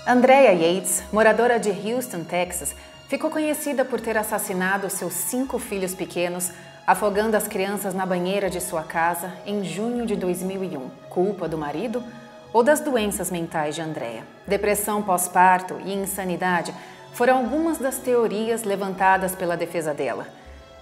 Andrea Yates, moradora de Houston, Texas, ficou conhecida por ter assassinado seus 5 filhos pequenos, afogando as crianças na banheira de sua casa em junho de 2001. Culpa do marido ou das doenças mentais de Andrea? Depressão pós-parto e insanidade foram algumas das teorias levantadas pela defesa dela,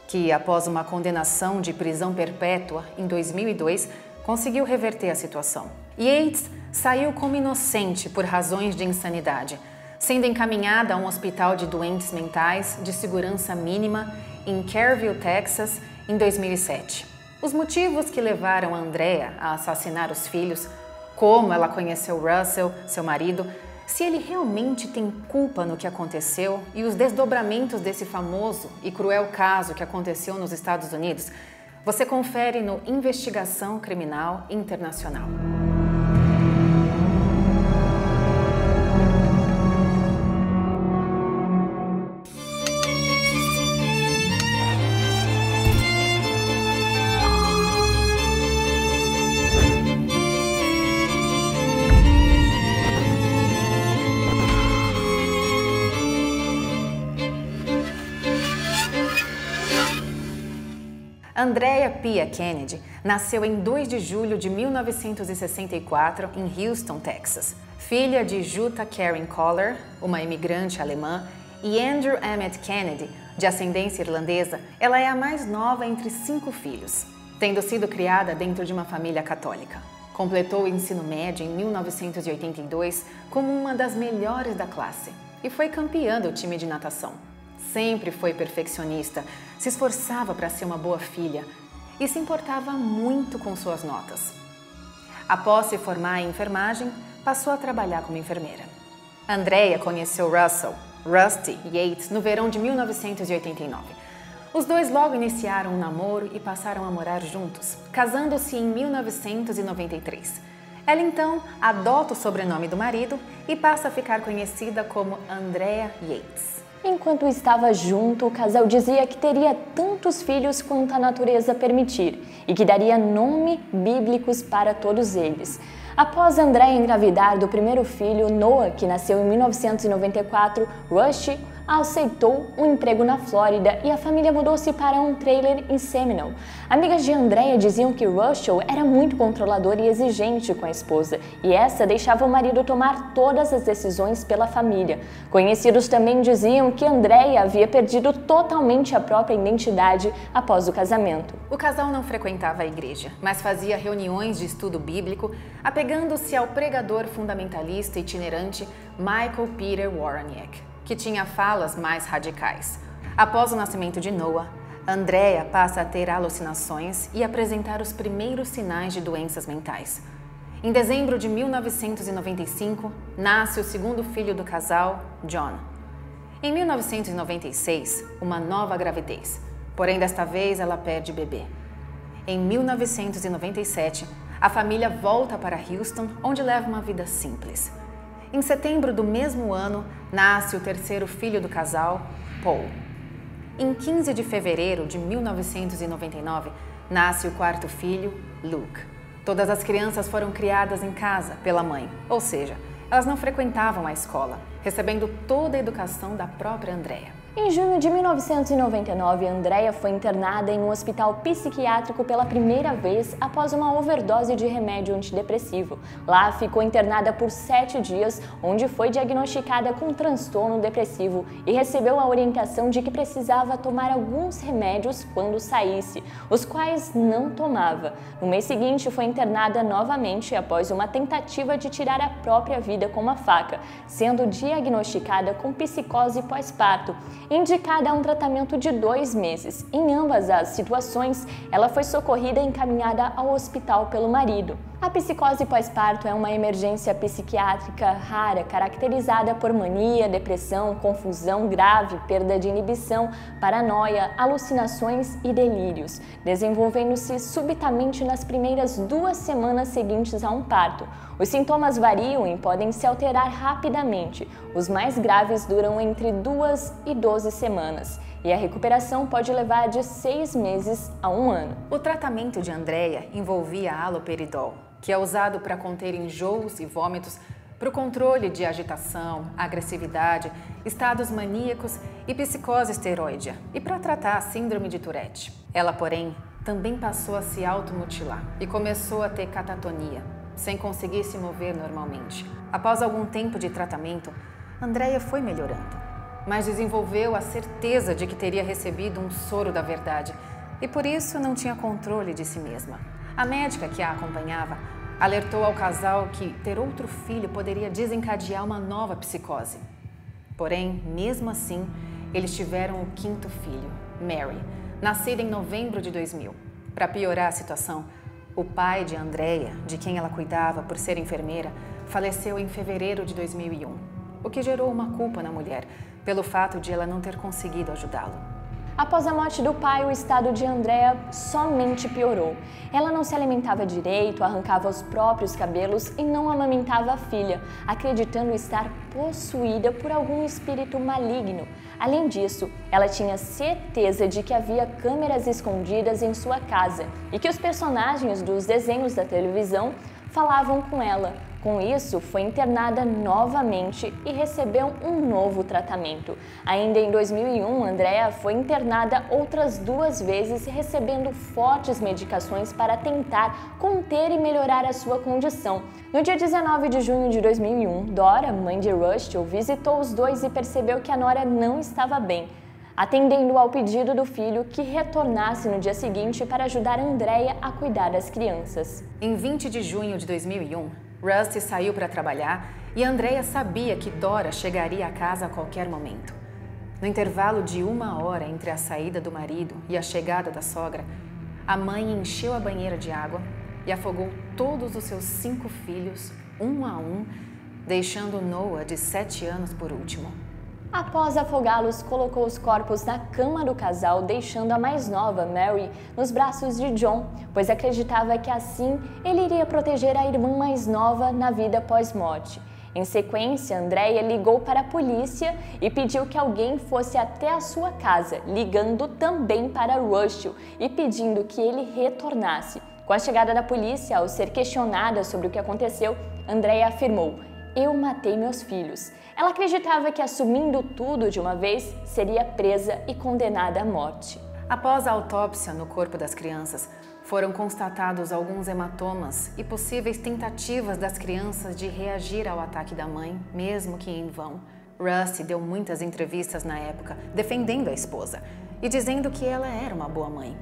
que, após uma condenação de prisão perpétua em 2002, conseguiu reverter a situação. Yates saiu como inocente por razões de insanidade, sendo encaminhada a um hospital de doentes mentais de segurança mínima em Kerrville, Texas, em 2007. Os motivos que levaram Andrea a assassinar os filhos, como ela conheceu Russell, seu marido, se ele realmente tem culpa no que aconteceu e os desdobramentos desse famoso e cruel caso que aconteceu nos Estados Unidos, você confere no Investigação Criminal Internacional. Andrea Pia Kennedy nasceu em 2 de julho de 1964 em Houston, Texas. Filha de Jutta Karen Koller, uma imigrante alemã, e Andrew Emmett Kennedy, de ascendência irlandesa, ela é a mais nova entre 5 filhos, tendo sido criada dentro de uma família católica. Completou o ensino médio em 1982 como uma das melhores da classe e foi campeã do time de natação. Sempre foi perfeccionista, se esforçava para ser uma boa filha e se importava muito com suas notas. Após se formar em enfermagem, passou a trabalhar como enfermeira. Andrea conheceu Russell, Rusty Yates, no verão de 1989. Os dois logo iniciaram um namoro e passaram a morar juntos, casando-se em 1993. Ela então adota o sobrenome do marido e passa a ficar conhecida como Andrea Yates. Enquanto estava junto, o casal dizia que teria tantos filhos quanto a natureza permitir e que daria nome bíblicos para todos eles. Após Andrea engravidar do primeiro filho, Noah, que nasceu em 1994, Rusty aceitou um emprego na Flórida e a família mudou-se para um trailer em Seminole. Amigas de Andrea diziam que Russell era muito controlador e exigente com a esposa, e essa deixava o marido tomar todas as decisões pela família. Conhecidos também diziam que Andrea havia perdido totalmente a própria identidade após o casamento. O casal não frequentava a igreja, mas fazia reuniões de estudo bíblico, apegando-se ao pregador fundamentalista itinerante Michael Peter Waroniec, que tinha falas mais radicais. Após o nascimento de Noah, Andrea passa a ter alucinações e apresentar os primeiros sinais de doenças mentais. Em dezembro de 1995, nasce o segundo filho do casal, John. Em 1996, uma nova gravidez, porém desta vez ela perde bebê. Em 1997, a família volta para Houston, onde leva uma vida simples. Em setembro do mesmo ano, nasce o terceiro filho do casal, Paul. Em 15 de fevereiro de 1999, nasce o quarto filho, Luke. Todas as crianças foram criadas em casa pela mãe, ou seja, elas não frequentavam a escola, recebendo toda a educação da própria Andrea. Em junho de 1999, Andrea foi internada em um hospital psiquiátrico pela primeira vez após uma overdose de remédio antidepressivo. Lá ficou internada por 7 dias, onde foi diagnosticada com transtorno depressivo e recebeu a orientação de que precisava tomar alguns remédios quando saísse, os quais não tomava. No mês seguinte, foi internada novamente após uma tentativa de tirar a própria vida com uma faca, sendo diagnosticada com psicose pós-parto, indicada a um tratamento de 2 meses. Em ambas as situações, ela foi socorrida e encaminhada ao hospital pelo marido. A psicose pós-parto é uma emergência psiquiátrica rara, caracterizada por mania, depressão, confusão grave, perda de inibição, paranoia, alucinações e delírios, desenvolvendo-se subitamente nas primeiras 2 semanas seguintes a um parto. Os sintomas variam e podem se alterar rapidamente. Os mais graves duram entre 2 e 12 semanas. E a recuperação pode levar de 6 meses a 1 ano. O tratamento de Andrea envolvia haloperidol, que é usado para conter enjoos e vômitos para o controle de agitação, agressividade, estados maníacos e psicose esteroidea e para tratar a síndrome de Tourette. Ela, porém, também passou a se automutilar e começou a ter catatonia, sem conseguir se mover normalmente. Após algum tempo de tratamento, Andrea foi melhorando, mas desenvolveu a certeza de que teria recebido um soro da verdade e por isso não tinha controle de si mesma. A médica que a acompanhava alertou ao casal que ter outro filho poderia desencadear uma nova psicose. Porém, mesmo assim, eles tiveram o 5º filho, Mary, nascida em novembro de 2000. Para piorar a situação, o pai de Andrea, de quem ela cuidava por ser enfermeira, faleceu em fevereiro de 2001, o que gerou uma culpa na mulher, pelo fato de ela não ter conseguido ajudá-lo. Após a morte do pai, o estado de Andrea somente piorou. Ela não se alimentava direito, arrancava os próprios cabelos e não amamentava a filha, acreditando estar possuída por algum espírito maligno. Além disso, ela tinha certeza de que havia câmeras escondidas em sua casa e que os personagens dos desenhos da televisão falavam com ela. Com isso, foi internada novamente e recebeu um novo tratamento. Ainda em 2001, Andrea foi internada outras 2 vezes, recebendo fortes medicações para tentar conter e melhorar a sua condição. No dia 19 de junho de 2001, Dora, mãe de Russell, visitou os dois e percebeu que a nora não estava bem, atendendo ao pedido do filho que retornasse no dia seguinte para ajudar Andrea a cuidar das crianças. Em 20 de junho de 2001, Rusty saiu para trabalhar e Andrea sabia que Dora chegaria a casa a qualquer momento. No intervalo de 1 hora entre a saída do marido e a chegada da sogra, a mãe encheu a banheira de água e afogou todos os seus 5 filhos, um a um, deixando Noah, de 7 anos, por último. Após afogá-los, colocou os corpos na cama do casal, deixando a mais nova, Mary, nos braços de John, pois acreditava que assim ele iria proteger a irmã mais nova na vida pós-morte. Em sequência, Andrea ligou para a polícia e pediu que alguém fosse até a sua casa, ligando também para Russell e pedindo que ele retornasse. Com a chegada da polícia, ao ser questionada sobre o que aconteceu, Andrea afirmou: "Eu matei meus filhos." Ela acreditava que, assumindo tudo de uma vez, seria presa e condenada à morte. Após a autópsia no corpo das crianças, foram constatados alguns hematomas e possíveis tentativas das crianças de reagir ao ataque da mãe, mesmo que em vão. Rusty deu muitas entrevistas na época, defendendo a esposa e dizendo que ela era uma boa mãe.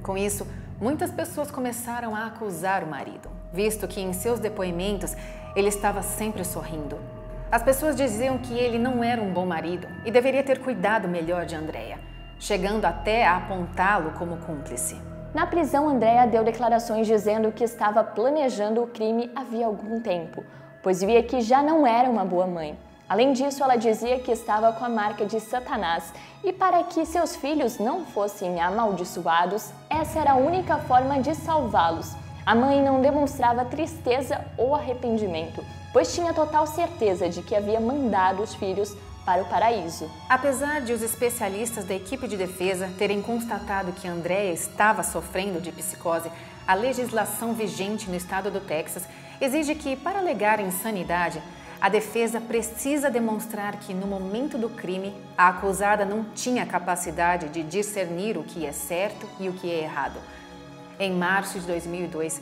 Com isso, muitas pessoas começaram a acusar o marido, visto que em seus depoimentos ele estava sempre sorrindo. As pessoas diziam que ele não era um bom marido e deveria ter cuidado melhor de Andrea, chegando até a apontá-lo como cúmplice. Na prisão, Andrea deu declarações dizendo que estava planejando o crime havia algum tempo, pois via que já não era uma boa mãe. Além disso, ela dizia que estava com a marca de Satanás e para que seus filhos não fossem amaldiçoados, essa era a única forma de salvá-los. A mãe não demonstrava tristeza ou arrependimento, pois tinha total certeza de que havia mandado os filhos para o paraíso. Apesar de os especialistas da equipe de defesa terem constatado que Andrea estava sofrendo de psicose, a legislação vigente no estado do Texas exige que, para alegar insanidade, a defesa precisa demonstrar que, no momento do crime, a acusada não tinha capacidade de discernir o que é certo e o que é errado. Em março de 2002,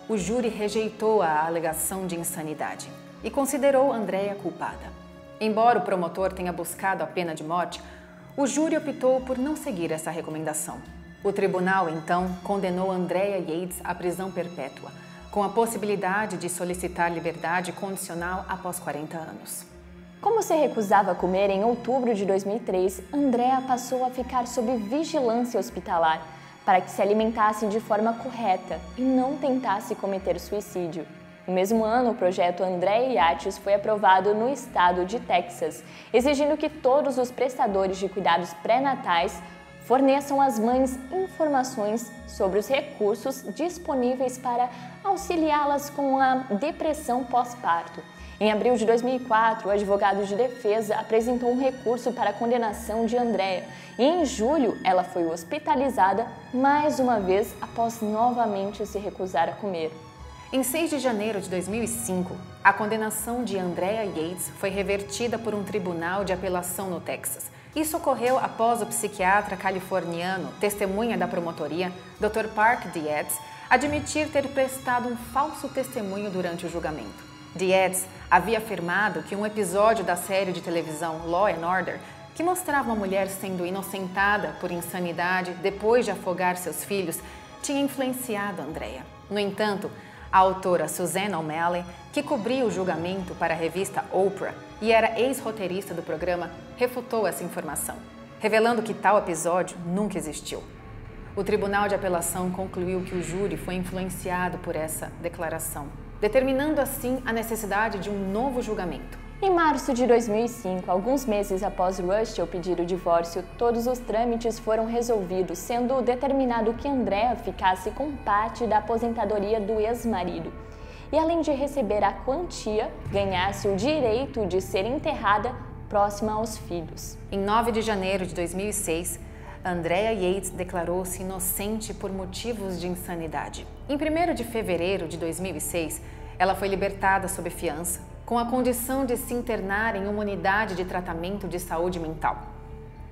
o júri rejeitou a alegação de insanidade e considerou Andrea culpada. Embora o promotor tenha buscado a pena de morte, o júri optou por não seguir essa recomendação. O tribunal, então, condenou Andrea Yates à prisão perpétua, com a possibilidade de solicitar liberdade condicional após 40 anos. Como se recusava a comer, em outubro de 2003, Andrea passou a ficar sob vigilância hospitalar para que se alimentasse de forma correta e não tentasse cometer suicídio. No mesmo ano, o projeto Andrea Yates foi aprovado no estado de Texas, exigindo que todos os prestadores de cuidados pré-natais forneçam às mães informações sobre os recursos disponíveis para auxiliá-las com a depressão pós-parto. Em abril de 2004, o advogado de defesa apresentou um recurso para a condenação de Andrea e em julho ela foi hospitalizada mais uma vez após novamente se recusar a comer. Em 6 de janeiro de 2005, a condenação de Andrea Yates foi revertida por um tribunal de apelação no Texas. Isso ocorreu após o psiquiatra californiano, testemunha da promotoria, Dr. Park Dietz, admitir ter prestado um falso testemunho durante o julgamento. Dietz havia afirmado que um episódio da série de televisão Law & Order, que mostrava uma mulher sendo inocentada por insanidade depois de afogar seus filhos, tinha influenciado Andrea. No entanto, a autora Suzanne O'Malley, que cobria o julgamento para a revista Oprah e era ex-roteirista do programa, refutou essa informação, revelando que tal episódio nunca existiu. O Tribunal de Apelação concluiu que o júri foi influenciado por essa declaração, determinando assim a necessidade de um novo julgamento. Em março de 2005, alguns meses após Russell pedir o divórcio, todos os trâmites foram resolvidos, sendo determinado que Andrea ficasse com parte da aposentadoria do ex-marido. E além de receber a quantia, ganhasse o direito de ser enterrada próxima aos filhos. Em 9 de janeiro de 2006, Andrea Yates declarou-se inocente por motivos de insanidade. Em 1º de fevereiro de 2006, ela foi libertada sob fiança, com a condição de se internar em uma unidade de tratamento de saúde mental.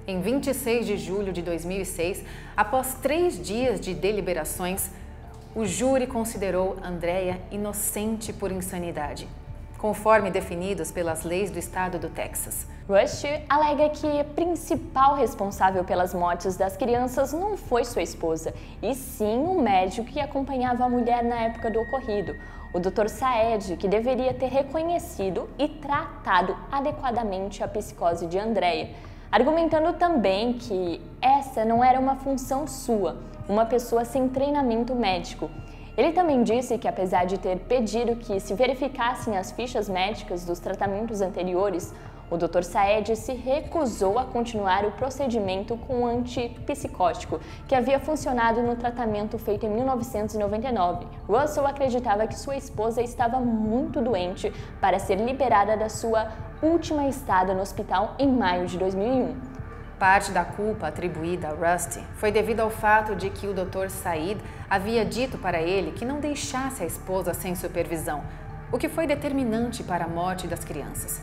Em 26 de julho de 2006, após 3 dias de deliberações, o júri considerou Andrea inocente por insanidade, conforme definidos pelas leis do estado do Texas. Rush alega que a principal responsável pelas mortes das crianças não foi sua esposa, e sim o médico que acompanhava a mulher na época do ocorrido, o Dr. Saed, que deveria ter reconhecido e tratado adequadamente a psicose de Andrea, argumentando também que essa não era uma função sua, uma pessoa sem treinamento médico. Ele também disse que, apesar de ter pedido que se verificassem as fichas médicas dos tratamentos anteriores, o Dr. Saed se recusou a continuar o procedimento com o antipsicótico, que havia funcionado no tratamento feito em 1999. Russell acreditava que sua esposa estava muito doente para ser liberada da sua última estada no hospital em maio de 2001. Parte da culpa atribuída a Rusty foi devido ao fato de que o Dr. Said havia dito para ele que não deixasse a esposa sem supervisão, o que foi determinante para a morte das crianças.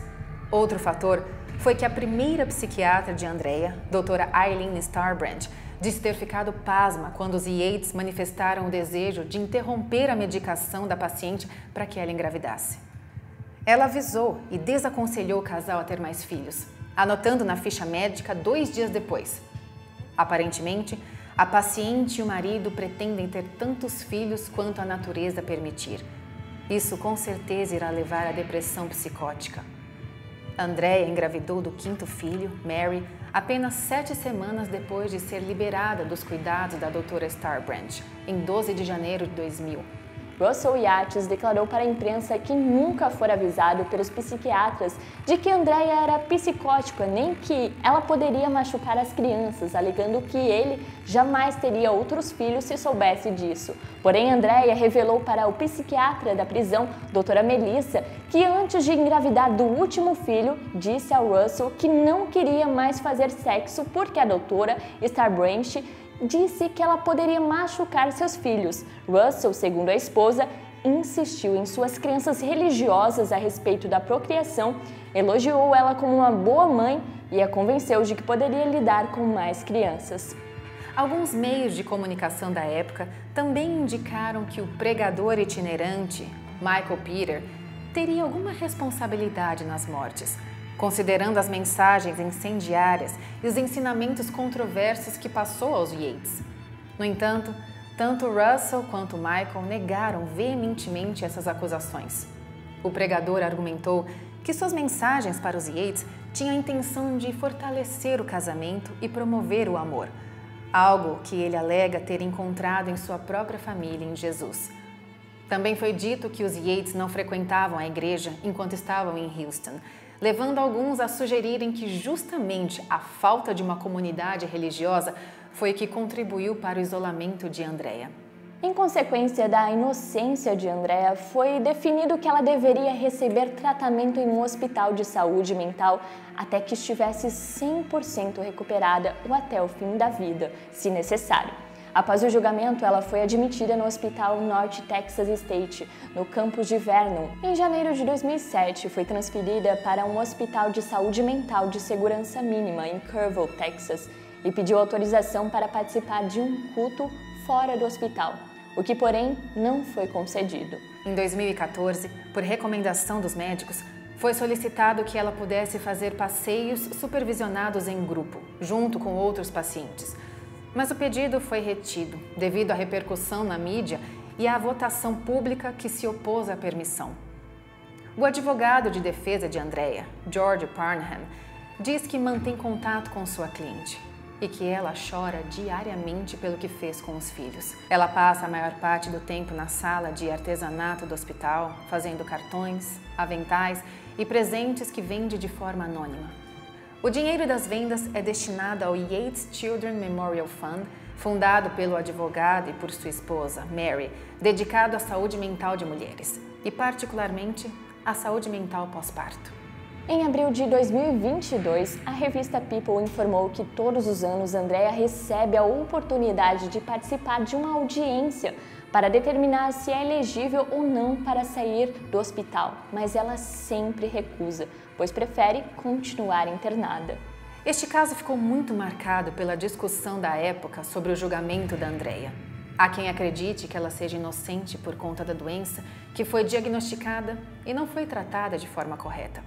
Outro fator foi que a primeira psiquiatra de Andrea, doutora Eileen Starbrandt, disse ter ficado pasma quando os Yates manifestaram o desejo de interromper a medicação da paciente para que ela engravidasse. Ela avisou e desaconselhou o casal a ter mais filhos, anotando na ficha médica 2 dias depois. Aparentemente, a paciente e o marido pretendem ter tantos filhos quanto a natureza permitir. Isso com certeza irá levar à depressão psicótica. Andrea engravidou do 5º filho, Mary, apenas 7 semanas depois de ser liberada dos cuidados da doutora Starbrandt, em 12 de janeiro de 2000. Russell Yates declarou para a imprensa que nunca fora avisado pelos psiquiatras de que Andrea era psicótica, nem que ela poderia machucar as crianças, alegando que ele jamais teria outros filhos se soubesse disso. Porém, Andrea revelou para o psiquiatra da prisão, doutora Melissa, que antes de engravidar do último filho, disse ao Russell que não queria mais fazer sexo porque a doutora Starbrandt disse que ela poderia machucar seus filhos. Russell, segundo a esposa, insistiu em suas crenças religiosas a respeito da procriação, elogiou ela como uma boa mãe e a convenceu de que poderia lidar com mais crianças. Alguns meios de comunicação da época também indicaram que o pregador itinerante, Michael Peter, teria alguma responsabilidade nas mortes, considerando as mensagens incendiárias e os ensinamentos controversos que passou aos Yates. No entanto, tanto Russell quanto Michael negaram veementemente essas acusações. O pregador argumentou que suas mensagens para os Yates tinham a intenção de fortalecer o casamento e promover o amor, algo que ele alega ter encontrado em sua própria família em Jesus. Também foi dito que os Yates não frequentavam a igreja enquanto estavam em Houston, levando alguns a sugerirem que justamente a falta de uma comunidade religiosa foi o que contribuiu para o isolamento de Andrea. Em consequência da inocência de Andrea, foi definido que ela deveria receber tratamento em um hospital de saúde mental até que estivesse 100% recuperada ou até o fim da vida, se necessário. Após o julgamento, ela foi admitida no Hospital North Texas State, no campus de Vernon. Em janeiro de 2007, foi transferida para um hospital de saúde mental de segurança mínima em Kerrville, Texas, e pediu autorização para participar de um culto fora do hospital, o que, porém, não foi concedido. Em 2014, por recomendação dos médicos, foi solicitado que ela pudesse fazer passeios supervisionados em grupo, junto com outros pacientes. Mas o pedido foi retido, devido à repercussão na mídia e à votação pública que se opôs à permissão. O advogado de defesa de Andrea, George Parnham, diz que mantém contato com sua cliente e que ela chora diariamente pelo que fez com os filhos. Ela passa a maior parte do tempo na sala de artesanato do hospital, fazendo cartões, aventais e presentes que vende de forma anônima. O dinheiro das vendas é destinado ao Yates Children Memorial Fund, fundado pelo advogado e por sua esposa, Mary, dedicado à saúde mental de mulheres e, particularmente, à saúde mental pós-parto. Em abril de 2022, a revista People informou que todos os anos Andrea recebe a oportunidade de participar de uma audiência para determinar se é elegível ou não para sair do hospital, mas ela sempre recusa, pois prefere continuar internada. Este caso ficou muito marcado pela discussão da época sobre o julgamento da Andrea. Há quem acredite que ela seja inocente por conta da doença que foi diagnosticada e não foi tratada de forma correta.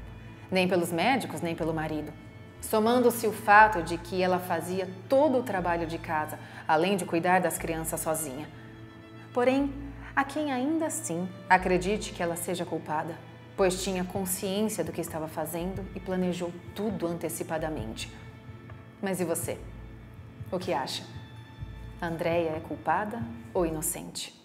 Nem pelos médicos, nem pelo marido. Somando-se o fato de que ela fazia todo o trabalho de casa, além de cuidar das crianças sozinha. Porém, há quem ainda assim acredite que ela seja culpada, pois tinha consciência do que estava fazendo e planejou tudo antecipadamente. Mas e você? O que acha? Andrea é culpada ou inocente?